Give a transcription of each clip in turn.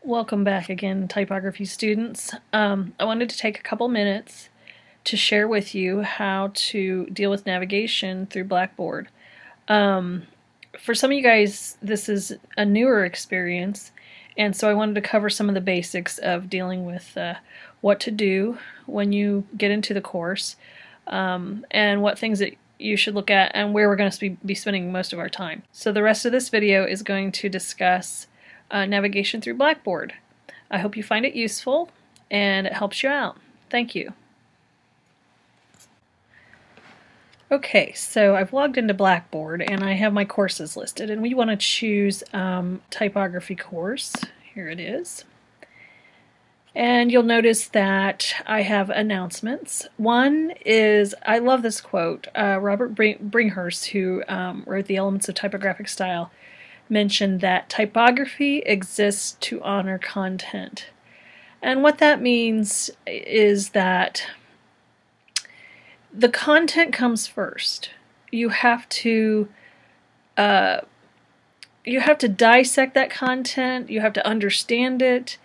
Welcome back again, typography students. I wanted to take a couple minutes to share with you how to deal with navigation through Blackboard. For some of you guys, this is a newer experience, and so I wanted to cover some of the basics of dealing with what to do when you get into the course, and what things that you should look at and where we're going to be spending most of our time. So the rest of this video is going to discuss navigation through Blackboard. I hope you find it useful and it helps you out. Thank you. Okay, so I've logged into Blackboard and I have my courses listed, and we want to choose typography course. Here it is. And you'll notice that I have announcements. One is, I love this quote, Robert Bringhurst, who wrote The Elements of Typographic Style, mentioned that typography exists to honor content. And what that means is that the content comes first. You have to dissect that content, you have to understand it,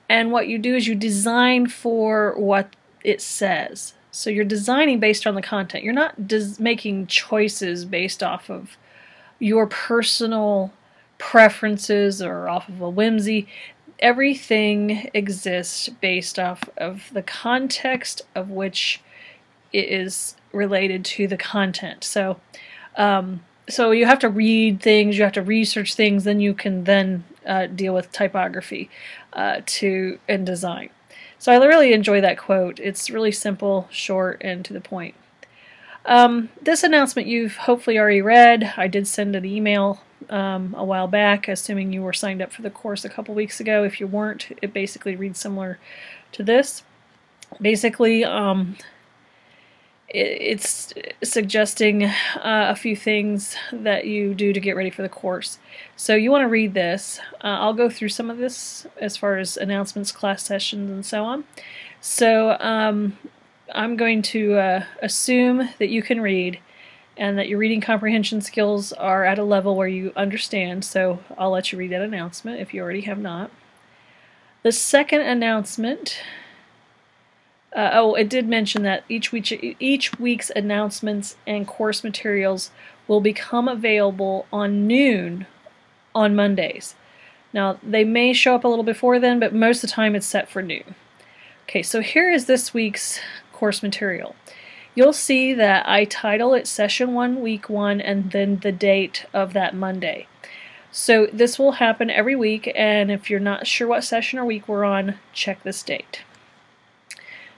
and what you do is you design for what it says. So you're designing based on the content. You're not making choices based off of your personal preferences or off of a whimsy. Everything exists based off of the context of which it is related to the content. So so you have to read things, you have to research things, then you can then deal with typography and design. So I really enjoy that quote. It's really simple, short, and to the point. This announcement you've hopefully already read. I did send an email a while back, assuming you were signed up for the course a couple weeks ago. If you weren't, it basically reads similar to this. Basically, it's suggesting a few things that you do to get ready for the course. So you want to read this. I'll go through some of this as far as announcements, class sessions, and so on. So I'm going to assume that you can read and that your reading comprehension skills are at a level where you understand, so I'll let you read that announcement if you already have not. The second announcement, it did mention that each week's announcements and course materials will become available on noon on Mondays. Now, they may show up a little before then, but most of the time it's set for noon. Okay, so here is this week's course material. You'll see that I title it Session 1, Week 1, and then the date of that Monday. So this will happen every week, and if you're not sure what session or week we're on, check this date.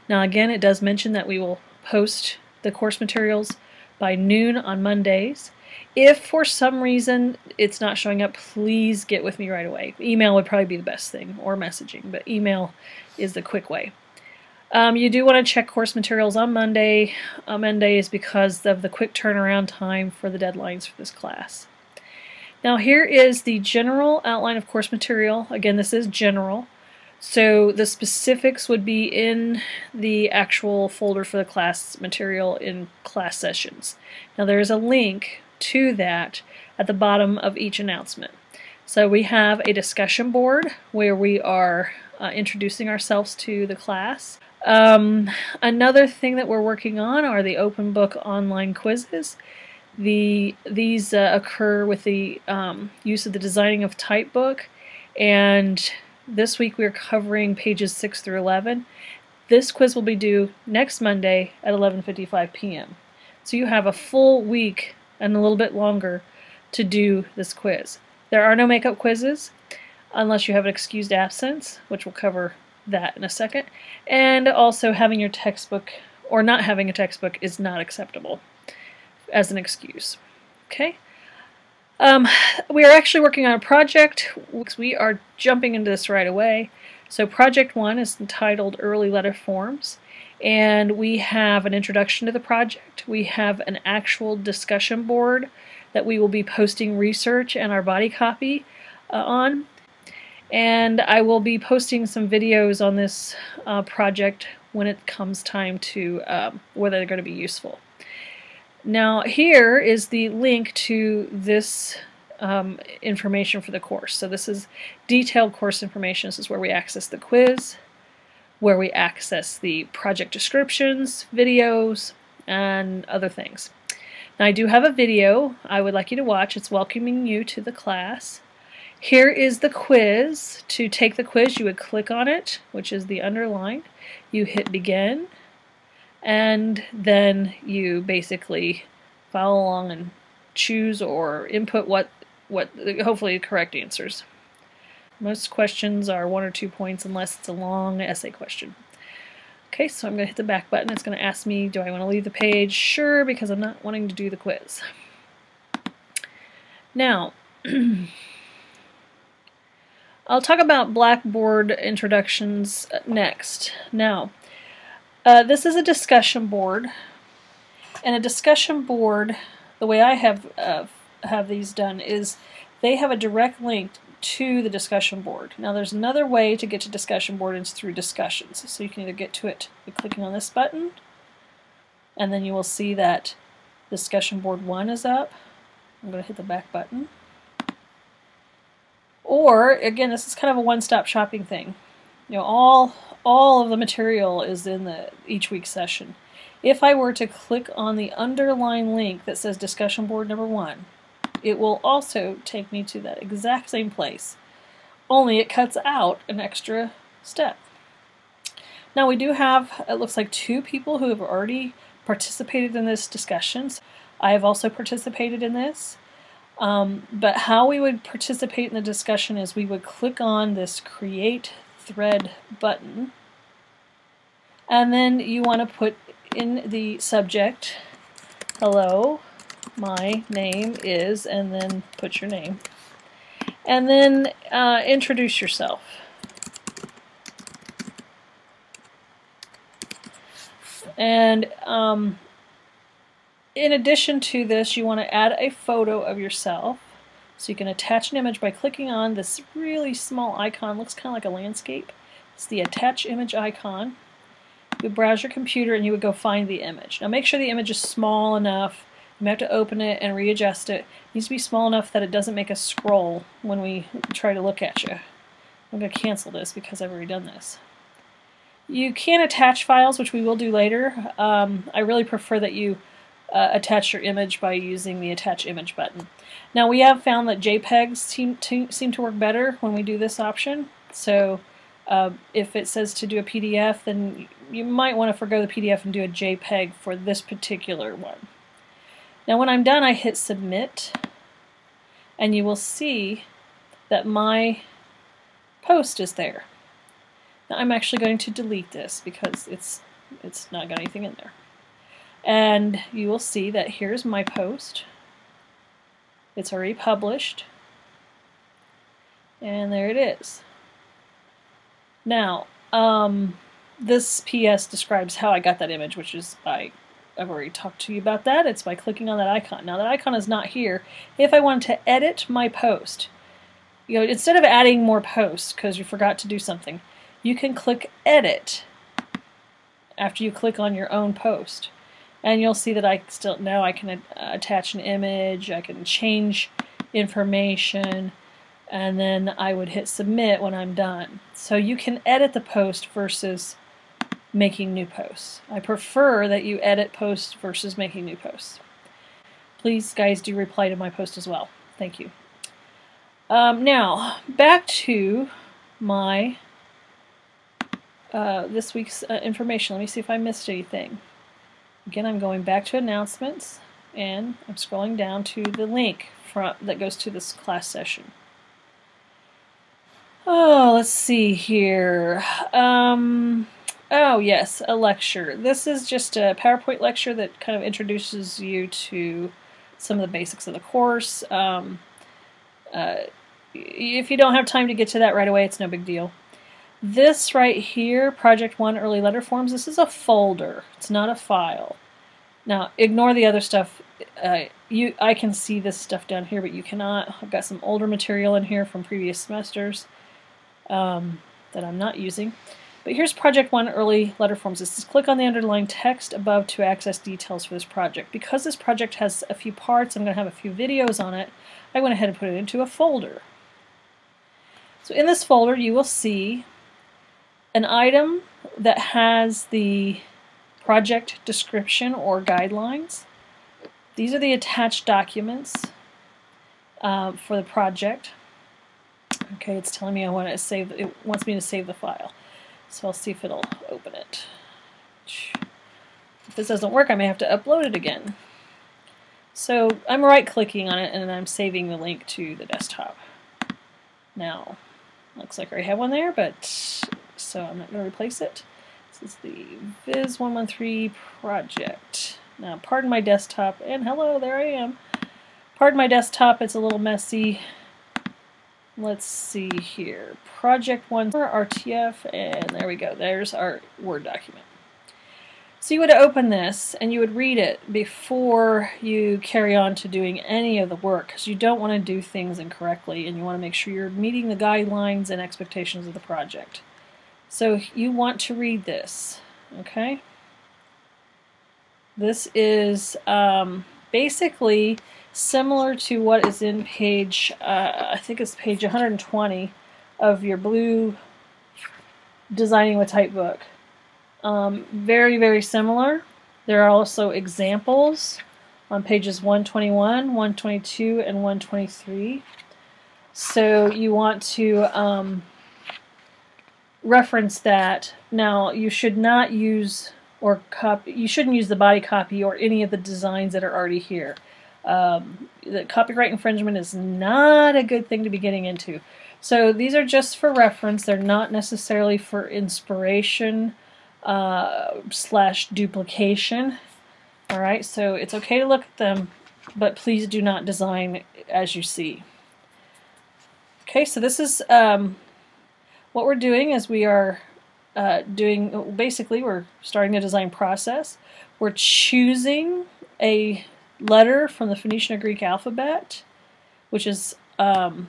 Now again, it does mention that we will post the course materials by noon on Mondays. If for some reason it's not showing up, please get with me right away. Email would probably be the best thing, or messaging, but email is the quick way. You do want to check course materials on Mondays because of the quick turnaround time for the deadlines for this class. Now here is the general outline of course material. Again, this is general, so the specifics would be in the actual folder for the class material in class sessions. Now there is a link to that at the bottom of each announcement. So we have a discussion board where we are introducing ourselves to the class. Another thing that we're working on are the open book online quizzes. These occur with the use of the Designing of Type book, and this week we're covering pages 6 through 11. This quiz will be due next Monday at 11:55 p.m. So you have a full week and a little bit longer to do this quiz. There are no makeup quizzes unless you have an excused absence, which we'll cover that in a second, and also having your textbook or not having a textbook is not acceptable as an excuse. Okay, we are actually working on a project. We are jumping into this right away. So project 1 is entitled Early Letter Forms, and we have an introduction to the project. We have an actual discussion board that we will be posting research and our body copy on. And I will be posting some videos on this project when it comes time to whether they're going to be useful. Now here is the link to this information for the course. So this is detailed course information. This is where we access the quiz, where we access the project descriptions, videos, and other things. Now I do have a video I would like you to watch. It's welcoming you to the class. Here is the quiz. To take the quiz, you would click on it, which is the underlined. You hit begin, and then you basically follow along and choose or input what hopefully the correct answers. Most questions are 1 or 2 points unless it's a long essay question. Okay, so I'm going to hit the back button. It's going to ask me, do I want to leave the page? Sure, because I'm not wanting to do the quiz. Now, I'll talk about Blackboard Introductions next. Now, this is a discussion board, and a discussion board, the way I have these done is they have a direct link to the discussion board. Now there's another way to get to discussion board, and it's through discussions. So you can either get to it by clicking on this button, and then you will see that discussion board 1 is up. I'm going to hit the back button. Or, again, this is kind of a one-stop shopping thing. You know, all of the material is in each week's session. If I were to click on the underline link that says discussion board number 1, it will also take me to that exact same place, only it cuts out an extra step. Now we do have, it looks like 2 people who have already participated in this discussions. I have also participated in this. But how we would participate in the discussion is we would click on this Create Thread button, and then you want to put in the subject, hello, my name is, and then put your name, and then introduce yourself. And in addition to this, you want to add a photo of yourself. So you can attach an image by clicking on this really small icon. Looks kind of like a landscape. It's the attach image icon. You would browse your computer and you would go find the image. Now make sure the image is small enough. You may have to open it and readjust it. It needs to be small enough that it doesn't make us scroll when we try to look at you. I'm going to cancel this because I've already done this. You can attach files, which we will do later. I really prefer that you attach your image by using the Attach Image button. Now we have found that JPEGs seem to work better when we do this option. So if it says to do a PDF, then you might want to forgo the PDF and do a JPEG for this particular one. Now when I'm done, I hit Submit, and you will see that my post is there. Now I'm actually going to delete this because it's not got anything in there. And you will see that here's my post. It's already published. And there it is. Now, this PS describes how I got that image, which is I've already talked to you about that. It's by clicking on that icon. Now that icon is not here. If I wanted to edit my post, you know, instead of adding more posts because you forgot to do something, you can click Edit after you click on your own post. And you'll see that now I can attach an image, I can change information, and then I would hit Submit when I'm done. So you can edit the post versus making new posts. I prefer that you edit posts versus making new posts. Please, guys, do reply to my post as well. Thank you. Now, back to my this week's information. Let me see if I missed anything. Again, I'm going back to announcements, and I'm scrolling down to the link that goes to this class session. Oh, let's see here. Oh, yes, a lecture. This is just a PowerPoint lecture that kind of introduces you to some of the basics of the course. If you don't have time to get to that right away, it's no big deal. This right here, Project 1 Early Letter Forms, this is a folder. It's not a file. Now, ignore the other stuff. I can see this stuff down here, but you cannot. I've got some older material in here from previous semesters that I'm not using. But here's Project 1 Early Letter Forms. This is click on the underlined text above to access details for this project. Because this project has a few parts, I'm going to have a few videos on it, I went ahead and put it into a folder. So in this folder you will see an item that has the project description or guidelines. These are the attached documents for the project. Okay, it's telling me it wants me to save the file. So I'll see if it'll open it. If this doesn't work, I may have to upload it again. So I'm right-clicking on it and I'm saving the link to the desktop. Now, looks like I already have one there, but so I'm not going to replace it. This is the Viz 113 project. Now, pardon my desktop, and hello, there I am. Pardon my desktop, it's a little messy. Let's see here. Project 1 RTF, and there we go. There's our Word document. So you would open this and you would read it before you carry on to doing any of the work, because you don't want to do things incorrectly and you want to make sure you're meeting the guidelines and expectations of the project. So you want to read this, okay? This is basically similar to what is in page, I think it's page 120 of your blue Designing with Type book. Very, very similar. There are also examples on pages 121, 122, and 123. So you want to reference that. Now, you should not use or copy. You shouldn't use the body copy or any of the designs that are already here. The copyright infringement is not a good thing to be getting into. So these are just for reference. They're not necessarily for inspiration slash duplication. Alright, so it's okay to look at them, but please do not design as you see. Okay, so this is what we're doing is we are basically we're starting the design process. We're choosing a letter from the Phoenician or Greek alphabet, which is the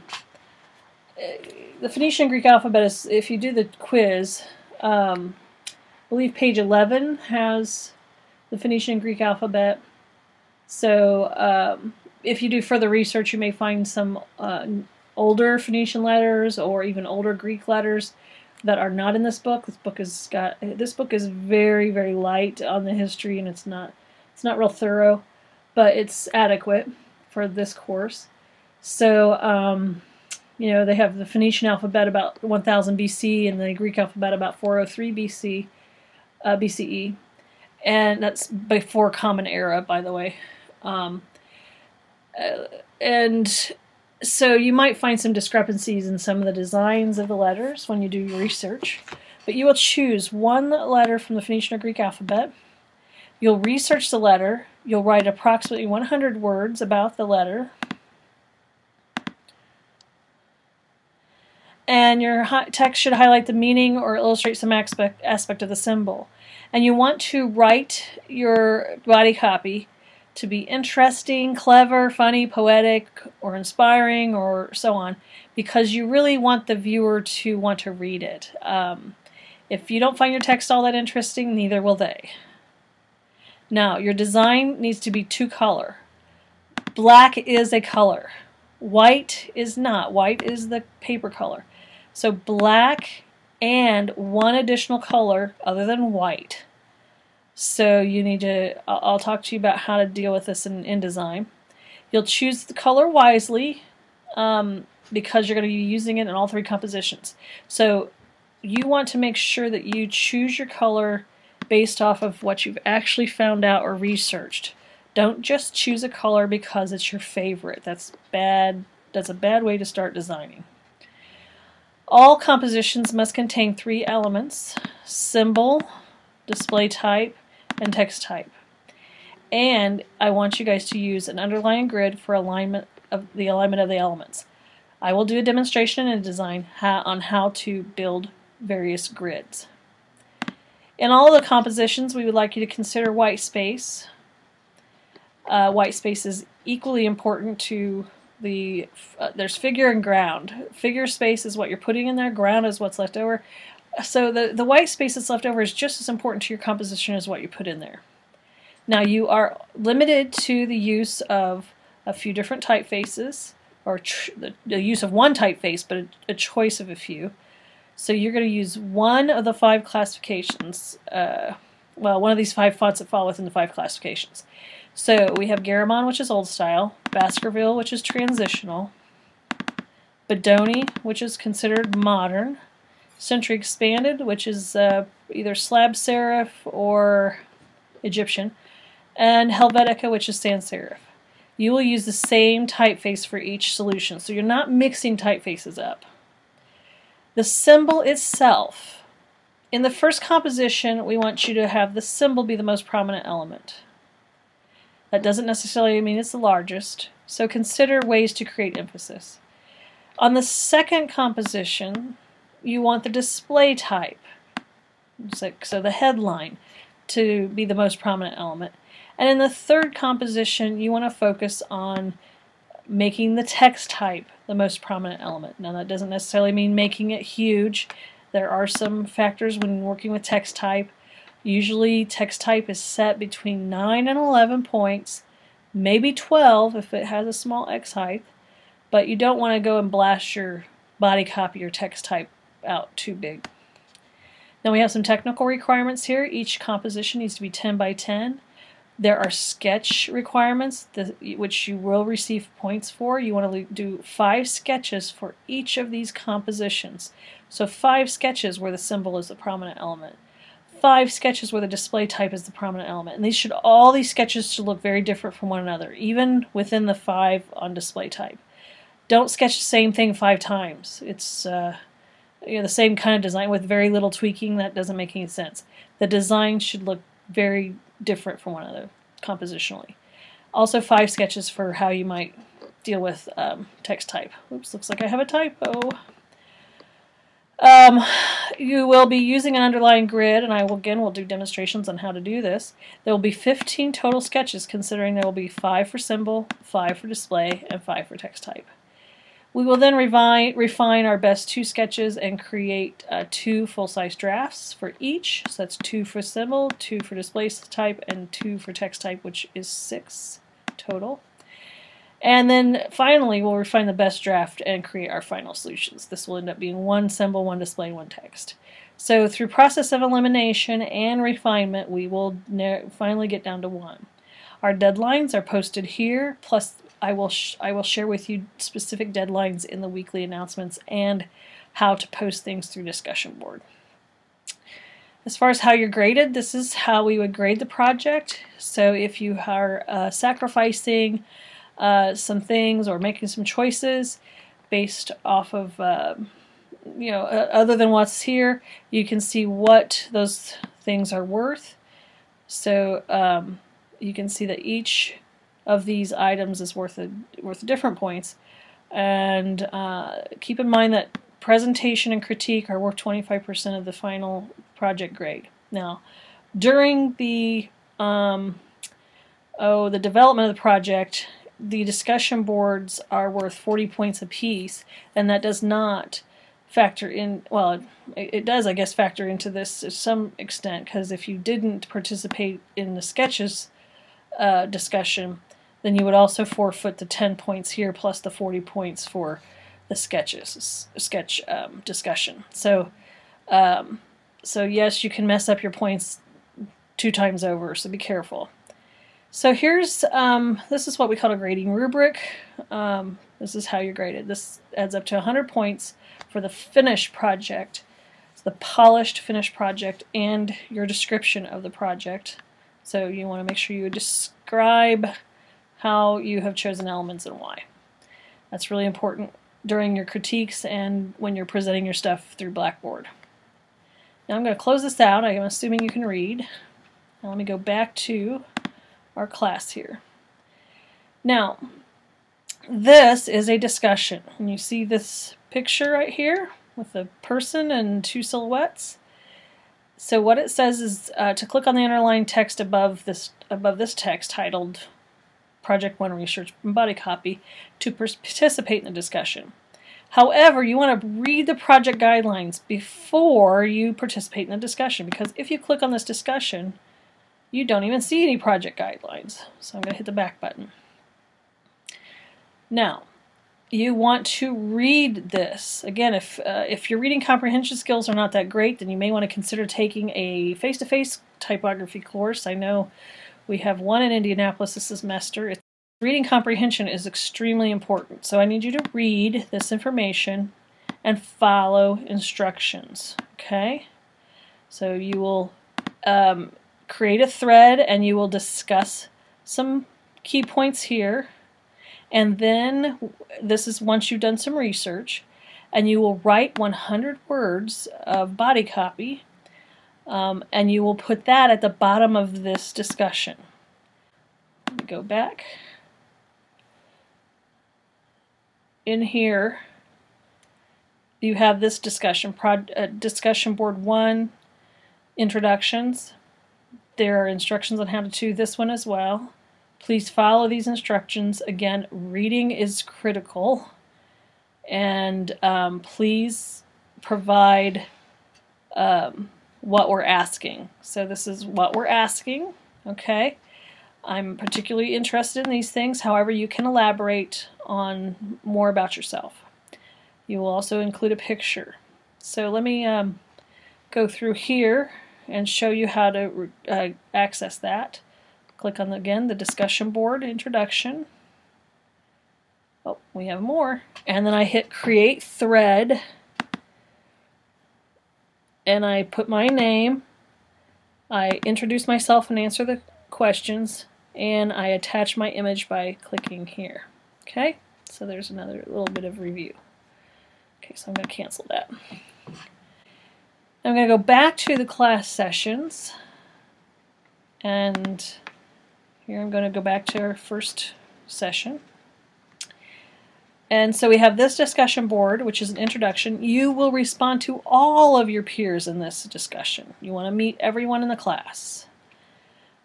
Phoenician and Greek alphabet is, if you do the quiz, I believe page 11 has the Phoenician and Greek alphabet. So if you do further research, you may find some older Phoenician letters or even older Greek letters that are not in this book. This book is very, very light on the history, and it's not real thorough, but it's adequate for this course. So you know, they have the Phoenician alphabet about 1000 BC and the Greek alphabet about 403 BCE, and that's before Common Era, by the way. And so you might find some discrepancies in some of the designs of the letters when you do your research, but you will choose one letter from the Phoenician or Greek alphabet. You'll research the letter. You'll write approximately 100 words about the letter. And your text should highlight the meaning or illustrate some aspect of the symbol. And you want to write your body copy to be interesting, clever, funny, poetic, or inspiring, or so on, because you really want the viewer to want to read it. If you don't find your text all that interesting, neither will they. Now, your design needs to be two-color. Black is a color. White is not. White is the paper color. So black and one additional color other than white. So you need to, I'll talk to you about how to deal with this in InDesign. You'll choose the color wisely because you're going to be using it in all three compositions. So you want to make sure that you choose your color based off of what you've actually found out or researched. Don't just choose a color because it's your favorite. That's bad. That's a bad way to start designing. All compositions must contain three elements: symbol, display type, and text type. And I want you guys to use an underline grid for alignment of the elements. I will do a demonstration in design on how to build various grids. In all of the compositions, we would like you to consider white space. White space is equally important to there's figure and ground. Figure space is what you're putting in there, ground is what's left over. So the white space that's left over is just as important to your composition as what you put in there. Now you are limited to the use of a few different typefaces, or the use of one typeface, but a choice of a few. So you're going to use one of the 5 classifications, one of these 5 fonts that fall within the 5 classifications. So we have Garamond, which is old style, Baskerville, which is transitional, Bodoni, which is considered modern, Century Expanded, which is either slab serif or Egyptian, and Helvetica, which is sans serif. You will use the same typeface for each solution, so you're not mixing typefaces up. The symbol itself. In the first composition, we want you to have the symbol be the most prominent element. That doesn't necessarily mean it's the largest, so consider ways to create emphasis. On the second composition, you want the display type, so the headline, to be the most prominent element. And in the third composition, you want to focus on making the text type the most prominent element. Now that doesn't necessarily mean making it huge. There are some factors when working with text type. Usually text type is set between 9 and 11 points, maybe 12 if it has a small X height, but you don't want to go and blast your body copy or text type out too big. Now we have some technical requirements here. Each composition needs to be 10 by 10. There are sketch requirements, which you will receive points for. You want to do 5 sketches for each of these compositions. So 5 sketches where the symbol is the prominent element. 5 sketches where the display type is the prominent element. And all these sketches should look very different from one another, even within the 5 on display type. Don't sketch the same thing 5 times. It's the same kind of design with very little tweaking. That doesn't make any sense. The design should look very different from one another compositionally. Also 5 sketches for how you might deal with text type. Oops, looks like I have a typo. You will be using an underlying grid, and we'll do demonstrations on how to do this. There will be 15 total sketches, considering there will be 5 for symbol, 5 for display, and 5 for text type. We will then refine our best 2 sketches and create 2 full-size drafts for each. So that's 2 for symbol, 2 for display type, and 2 for text type, which is 6 total. And then finally, we'll refine the best draft and create our final solutions. This will end up being 1 symbol, 1 display, and 1 text. So through process of elimination and refinement, we will finally get down to 1. Our deadlines are posted here, plus I will share with you specific deadlines in the weekly announcements and how to post things through discussion board. As far as how you're graded, this is how we would grade the project. So if you are sacrificing some things or making some choices based off of other than what's here, you can see what those things are worth. So you can see that each of these items is worth different points, and keep in mind that presentation and critique are worth 25% of the final project grade. Now, during the development of the project, the discussion boards are worth 40 points apiece, and that does not factor in, well, it does, I guess, factor into this to some extent, because if you didn't participate in the sketches discussion, then you would also forfeit the 10 points here plus the 40 points for the sketch discussion. So yes, you can mess up your points 2 times over, so be careful. So here's, this is what we call a grading rubric. This is how you're graded. This adds up to 100 points for the finished project, the polished finished project, and your description of the project. So you want to make sure you describe how you have chosen elements and why. That's really important during your critiques and when you're presenting your stuff through Blackboard. Now I'm going to close this out. I am assuming you can read. Now let me go back to our class here. Now, this is a discussion. And you see this picture right here with a person and 2 silhouettes. So what it says is to click on the underlined text above this text titled Project 1 Research and Body Copy to participate in the discussion. However, you want to read the project guidelines before you participate in the discussion, because if you click on this discussion, you don't even see any project guidelines. So I'm going to hit the back button. Now, you want to read this. Again, if your reading comprehension skills are not that great, then you may want to consider taking a face-to-face typography course. I know we have one in Indianapolis this semester. Reading comprehension is extremely important. So I need you to read this information and follow instructions. Okay? So you will create a thread and you will discuss some key points here. And then, this is once you've done some research, and you will write 100 words of body copy, and you will put that at the bottom of this discussion. Let me go back. In here, you have this discussion, discussion board 1, introductions. There are instructions on how to do this one as well. Please follow these instructions. Again, reading is critical, and please provide what we're asking. So this is what we're asking, okay? I'm particularly interested in these things. However, you can elaborate on more about yourself. You will also include a picture. So let me go through here and show you how to access that. Click on, again, the discussion board introduction. Oh, we have more. And then I hit create thread. And I put my name. I introduce myself and answer the questions. And I attach my image by clicking here. Okay? So there's another little bit of review. Okay, so I'm going to cancel that. I'm going to go back to the class sessions. And here I'm going to go back to our first session. And so we have this discussion board, which is an introduction. You will respond to all of your peers in this discussion. You want to meet everyone in the class.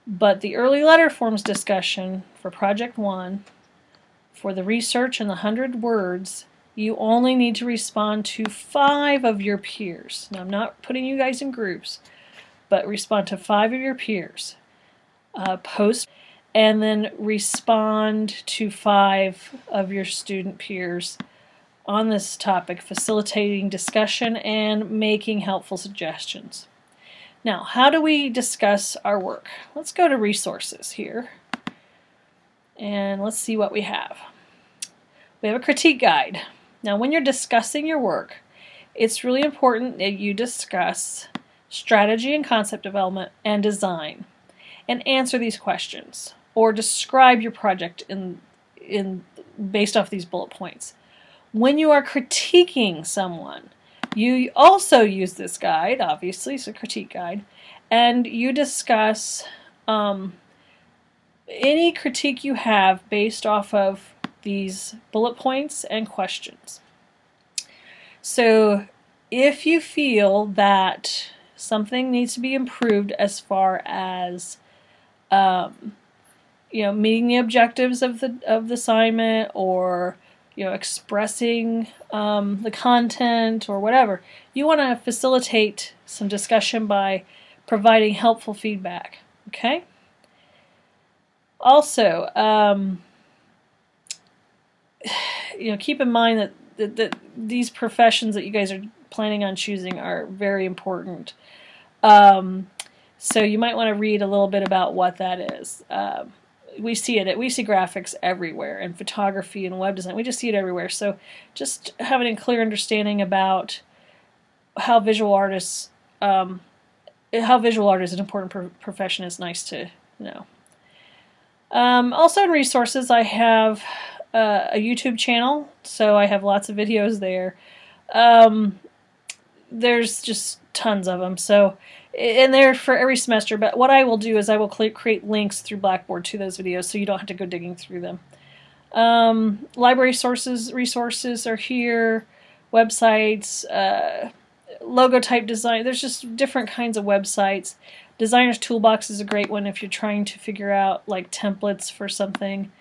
But the early letter forms discussion for Project 1, for the research and the 100 words, you only need to respond to 5 of your peers. Now, I'm not putting you guys in groups, but respond to 5 of your peers. Post and then respond to 5 of your student peers on this topic, facilitating discussion and making helpful suggestions. Now, how do we discuss our work? Let's go to resources here, and let's see what we have. We have a critique guide. Now, when you're discussing your work, it's really important that you discuss strategy and concept development and design, and answer these questions, or describe your project based off these bullet points. When you are critiquing someone, you also use this guide, obviously, it's a critique guide, and you discuss any critique you have based off of these bullet points and questions. So if you feel that something needs to be improved as far as meeting the objectives of the assignment, or expressing the content or whatever, you want to facilitate some discussion by providing helpful feedback. Okay. Also, keep in mind that these professions that you guys are planning on choosing are very important. So you might want to read a little bit about what that is. We see graphics everywhere, and photography and web design. We just see it everywhere. So just having a clear understanding about how visual art is an important profession is nice to know. Also in resources, I have a YouTube channel, so I have lots of videos there. There's just tons of them. So, and they're for every semester, but what I will do is I will create links through Blackboard to those videos, so you don't have to go digging through them. Library resources are here, websites, logo type design. There's just different kinds of websites. Designer's Toolbox is a great one if you're trying to figure out like templates for something.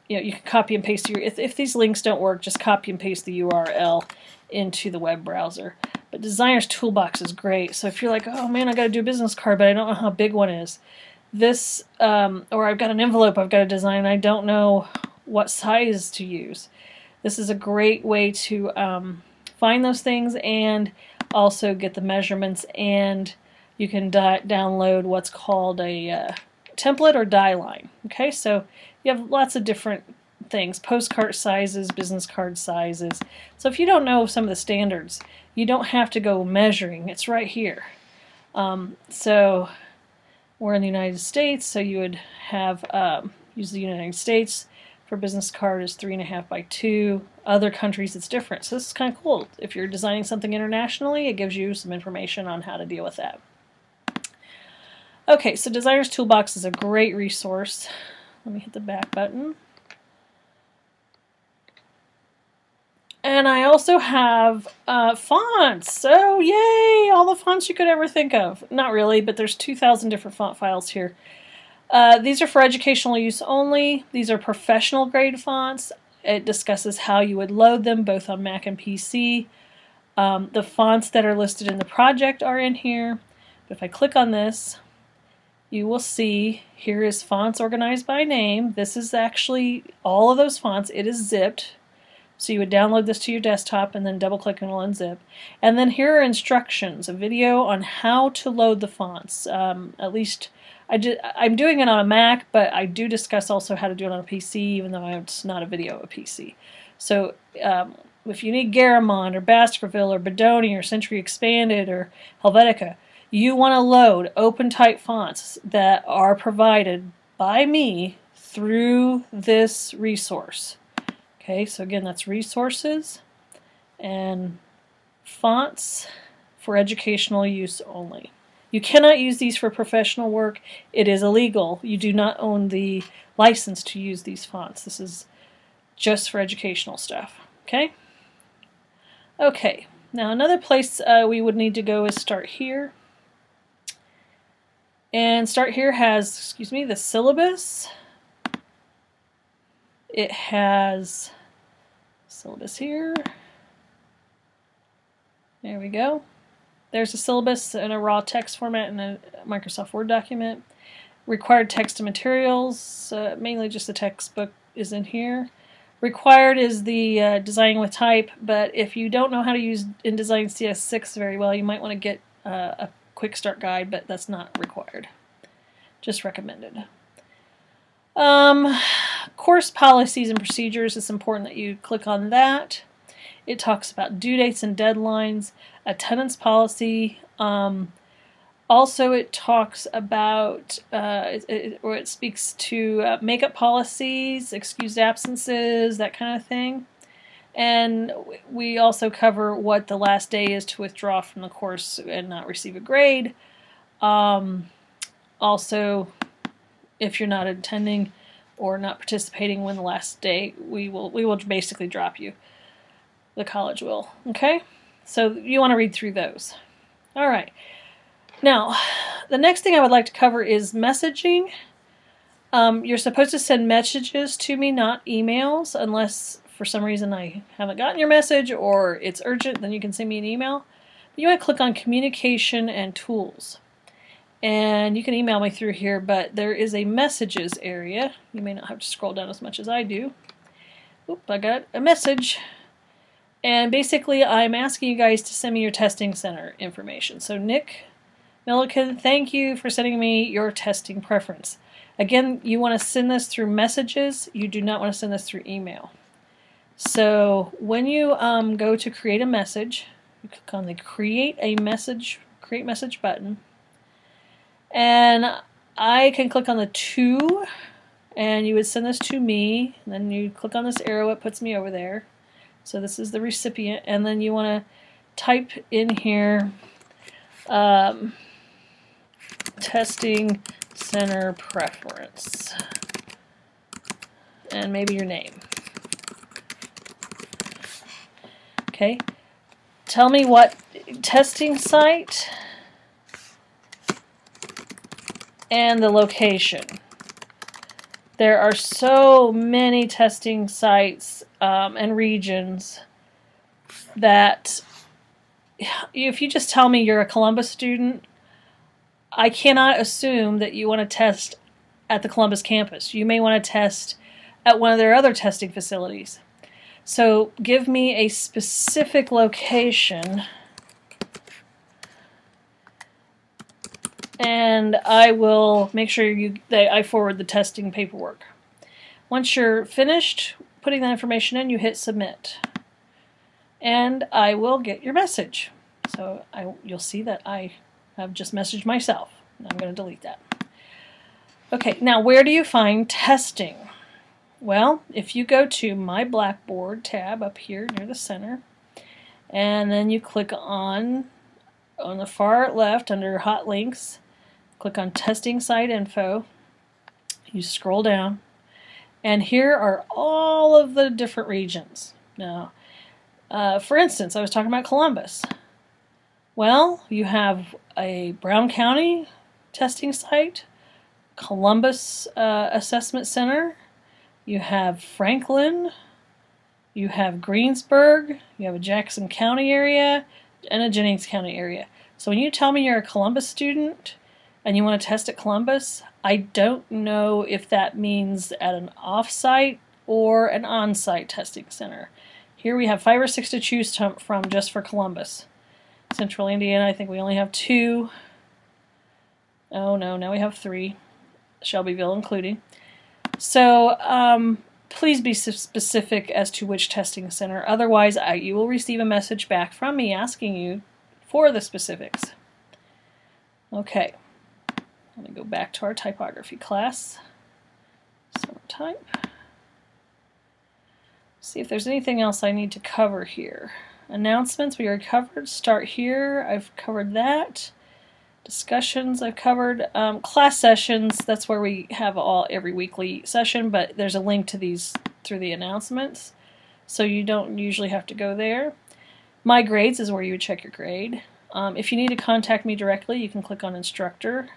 you can copy and paste if these links don't work, just copy and paste the URL into the web browser. But Designer's Toolbox is great. So if you're like, oh man, I got to do a business card, but I don't know how big one is. This, or I've got an envelope I've got to design, I don't know what size to use. This is a great way to find those things and also get the measurements, and you can download what's called a template or die line. Okay, so you have lots of different things, postcard sizes, business card sizes. So if you don't know some of the standards, you don't have to go measuring. It's right here. So we're in the United States, so you would have use the United States for business card is 3.5 by 2. Other countries it's different. So this is kind of cool. If you're designing something internationally, it gives you some information on how to deal with that. Okay, so Designer's Toolbox is a great resource. Let me hit the back button. And I also have fonts. So yay, all the fonts you could ever think of. Not really, but there's 2,000 different font files here. These are for educational use only. These are professional grade fonts. It discusses how you would load them both on Mac and PC. The fonts that are listed in the project are in here. But if I click on this, you will see here is fonts organized by name. This is actually all of those fonts. It is zipped. So you would download this to your desktop and then double click and it'll unzip. And then here are instructions, a video on how to load the fonts. At least I'm doing it on a Mac, but I do discuss also how to do it on a PC, even though it's not a video of a PC. So if you need Garamond or Baskerville or Bodoni or Century Expanded or Helvetica, you want to load open type fonts that are provided by me through this resource. Okay, so again, that's resources and fonts for educational use only. You cannot use these for professional work. It is illegal. You do not own the license to use these fonts. This is just for educational stuff. Okay? Okay, now another place we would need to go is Start Here. And Start Here has, excuse me, the syllabus. It has syllabus here. There we go. There's a syllabus in a raw text format in a Microsoft Word document. Required text and materials, mainly just the textbook is in here. Required is the designing with type, but if you don't know how to use InDesign CS6 very well, you might want to get a quick start guide, but that's not required. Just recommended. Course policies and procedures, it's important that you click on that. It talks about due dates and deadlines, attendance policy. Also, it talks about, it speaks to makeup policies, excused absences, that kind of thing. And we also cover what the last day is to withdraw from the course and not receive a grade. Also, if you're not attending or not participating when the last day, we will basically drop you. The college will. Okay? So you want to read through those. All right. Now, the next thing I would like to cover is messaging. You're supposed to send messages to me, not emails, unless for some reason I haven't gotten your message or it's urgent, then you can send me an email. But you want to click on Communication and Tools. And you can email me through here, but there is a messages area. You may not have to scroll down as much as I do. Oop, I got a message. And basically, I'm asking you guys to send me your testing center information. So Nick Milliken, thank you for sending me your testing preference. Again, you want to send this through messages. You do not want to send this through email. So when you go to create a message, you click on the create message button. And I can click on the to, and you would send this to me. And then you click on this arrow, it puts me over there. So this is the recipient, and then you want to type in here testing center preference, and maybe your name. Okay, tell me what testing site and the location. There are so many testing sites and regions that if you just tell me you're a Columbus student, I cannot assume that you want to test at the Columbus campus. You may want to test at one of their other testing facilities. So give me a specific location and I will make sure I forward the testing paperwork. Once you're finished putting that information in, you hit submit. And I will get your message. So you'll see that I have just messaged myself. I'm going to delete that. Okay, now where do you find testing? Well, if you go to My Blackboard tab up here near the center, and then you click on the far left under Hot Links, click on Testing Site Info, you scroll down, and here are all of the different regions. Now, for instance, I was talking about Columbus. Well, you have a Brown County testing site, Columbus Assessment Center, you have Franklin, you have Greensburg, you have a Jackson County area, and a Jennings County area. So when you tell me you're a Columbus student and you want to test at Columbus, I don't know if that means at an off-site or an on-site testing center. Here we have 5 or 6 to choose from just for Columbus. Central Indiana, I think we only have 2. Oh no, now we have 3. Shelbyville including. So please be specific as to which testing center. Otherwise, you will receive a message back from me asking you for the specifics. Okay, let me go back to our typography class. Summer type. See if there's anything else I need to cover here. Announcements we already covered. Start here. I've covered that. Discussions I've covered. Class sessions, that's where we have every weekly session, but there's a link to these through the announcements, so you don't usually have to go there. My grades is where you would check your grade. If you need to contact me directly, you can click on Instructor,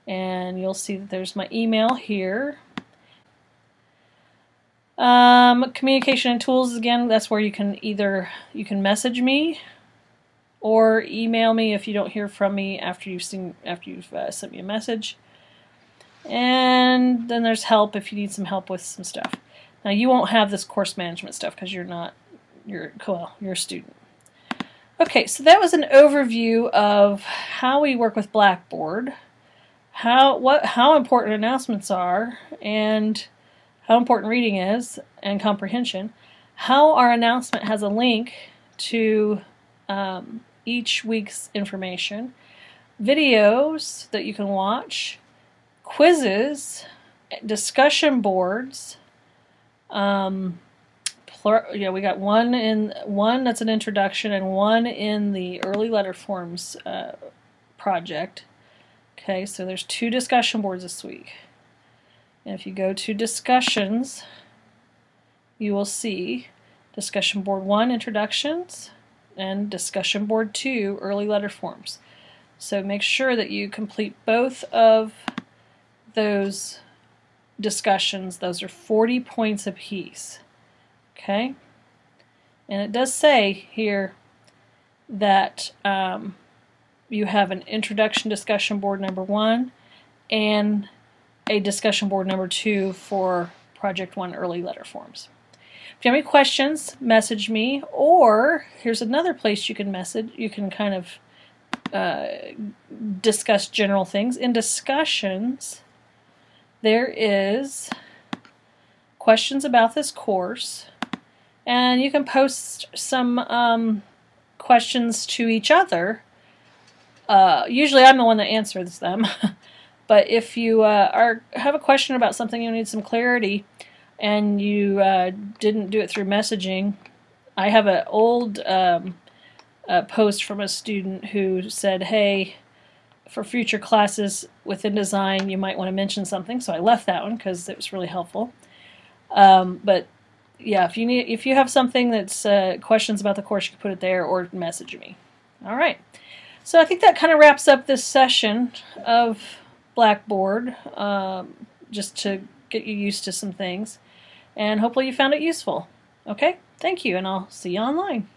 and you'll see that there's my email here. Communication and tools, again, that's where you can message me or email me if you don't hear from me after you've sent me a message. And then there's help if you need some help with some stuff. Now you won't have this course management stuff because you're a student. Okay, so that was an overview of how we work with Blackboard, how important announcements are, and how important reading is and comprehension, how our announcement has a link to each week's information, videos that you can watch, quizzes, discussion boards. We got one that's an introduction and one in the early letter forms project. Okay, so there's 2 discussion boards this week. And if you go to discussions, you will see discussion board 1, introductions, and discussion board 2, early letter forms. So make sure that you complete both of those discussions. Those are 40 points apiece. Okay? And it does say here that you have an introduction discussion board number 1 and a discussion board number 2 for project 1 early letter forms. If you have any questions, message me, or here's another place you can message. You can kind of discuss general things. In discussions, there is questions about this course, and you can post some questions to each other. Usually I'm the one that answers them. But if you have a question about something, you need some clarity, and you didn't do it through messaging, I have an old post from a student who said, hey, for future classes within design, you might want to mention something. So I left that one because it was really helpful. But yeah, if you have something that's questions about the course, you can put it there or message me. All right. So I think that kind of wraps up this session of Blackboard, just to get you used to some things, and hopefully you found it useful. Okay, thank you, and I'll see you online.